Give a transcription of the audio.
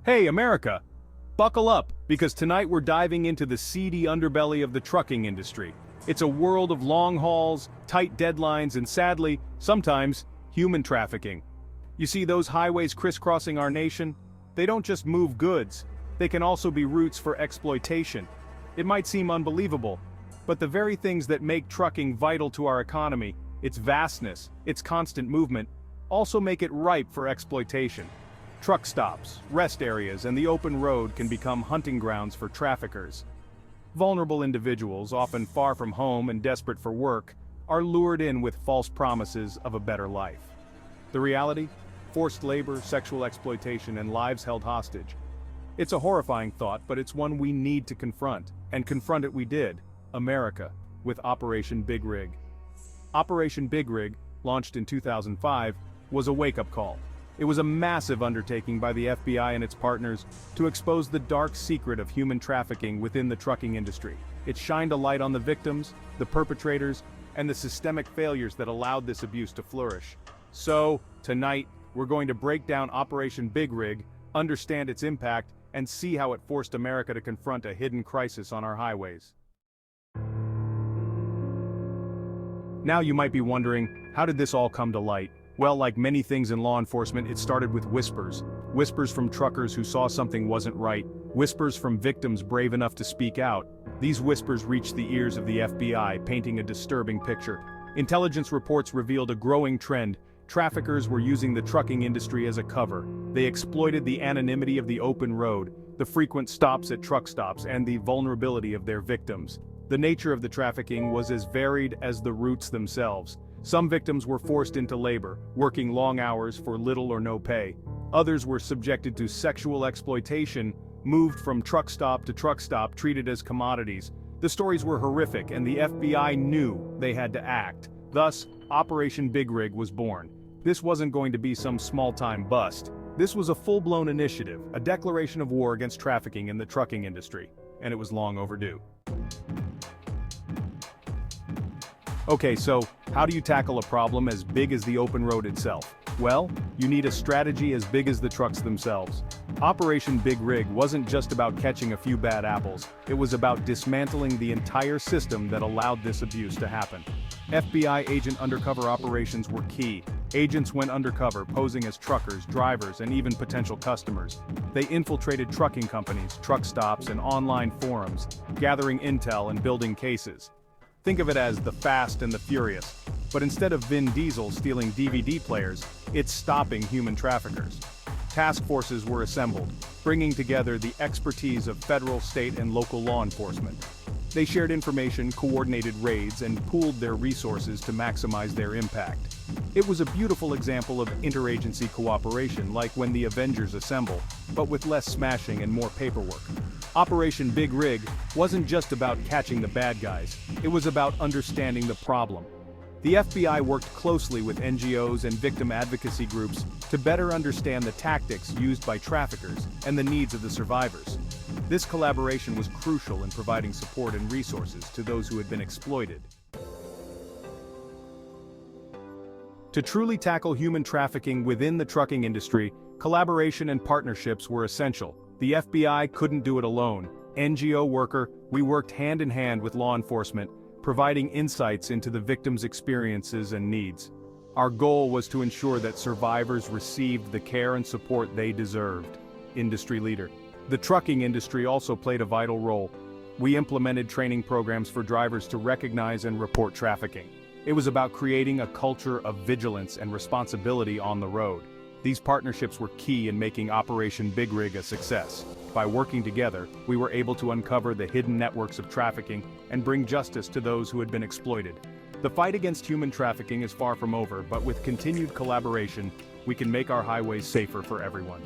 Hey, America! Buckle up, because tonight we're diving into the seedy underbelly of the trucking industry. It's a world of long hauls, tight deadlines, and sadly, sometimes, human trafficking. You see those highways crisscrossing our nation? They don't just move goods, they can also be routes for exploitation. It might seem unbelievable, but the very things that make trucking vital to our economy, its vastness, its constant movement, also make it ripe for exploitation. Truck stops, rest areas, and the open road can become hunting grounds for traffickers. Vulnerable individuals, often far from home and desperate for work, are lured in with false promises of a better life. The reality? Forced labor, sexual exploitation, and lives held hostage. It's a horrifying thought, but it's one we need to confront. And confront it we did, America, with Operation Big Rig. Operation Big Rig, launched in 2005, was a wake-up call. It was a massive undertaking by the FBI and its partners to expose the dark secret of human trafficking within the trucking industry. It shined a light on the victims, the perpetrators, and the systemic failures that allowed this abuse to flourish. So, tonight, we're going to break down Operation Big Rig, understand its impact, and see how it forced America to confront a hidden crisis on our highways. Now you might be wondering, how did this all come to light? Well, like many things in law enforcement, it started with whispers. Whispers from truckers who saw something wasn't right. Whispers from victims brave enough to speak out. These whispers reached the ears of the FBI, painting a disturbing picture. Intelligence reports revealed a growing trend. Traffickers were using the trucking industry as a cover. They exploited the anonymity of the open road, the frequent stops at truck stops, and the vulnerability of their victims. The nature of the trafficking was as varied as the routes themselves. Some victims were forced into labor, working long hours for little or no pay. Others were subjected to sexual exploitation, moved from truck stop to truck stop, treated as commodities. The stories were horrific, and the FBI knew they had to act. Thus, Operation Big Rig was born. This wasn't going to be some small-time bust. This was a full-blown initiative, a declaration of war against trafficking in the trucking industry, and it was long overdue. Okay, so how do you tackle a problem as big as the open road itself? Well, you need a strategy as big as the trucks themselves. Operation Big Rig wasn't just about catching a few bad apples, it was about dismantling the entire system that allowed this abuse to happen. FBI agent undercover operations were key. Agents went undercover, posing as truckers, drivers, and even potential customers. They infiltrated trucking companies, truck stops, and online forums, gathering intel and building cases. Think of it as the Fast and the Furious, but instead of Vin Diesel stealing DVD players, it's stopping human traffickers. Task forces were assembled, bringing together the expertise of federal, state, and local law enforcement. They shared information, coordinated raids, and pooled their resources to maximize their impact. It was a beautiful example of interagency cooperation, like when the Avengers assemble, but with less smashing and more paperwork. Operation Big Rig wasn't just about catching the bad guys, it was about understanding the problem. The FBI worked closely with NGOs and victim advocacy groups to better understand the tactics used by traffickers and the needs of the survivors. This collaboration was crucial in providing support and resources to those who had been exploited. To truly tackle human trafficking within the trucking industry, collaboration and partnerships were essential. The FBI couldn't do it alone. NGO worker, we worked hand in hand with law enforcement, providing insights into the victims' experiences and needs. Our goal was to ensure that survivors received the care and support they deserved. Industry leader. The trucking industry also played a vital role. We implemented training programs for drivers to recognize and report trafficking. It was about creating a culture of vigilance and responsibility on the road. These partnerships were key in making Operation Big Rig a success. By working together, we were able to uncover the hidden networks of trafficking and bring justice to those who had been exploited. The fight against human trafficking is far from over, but with continued collaboration, we can make our highways safer for everyone.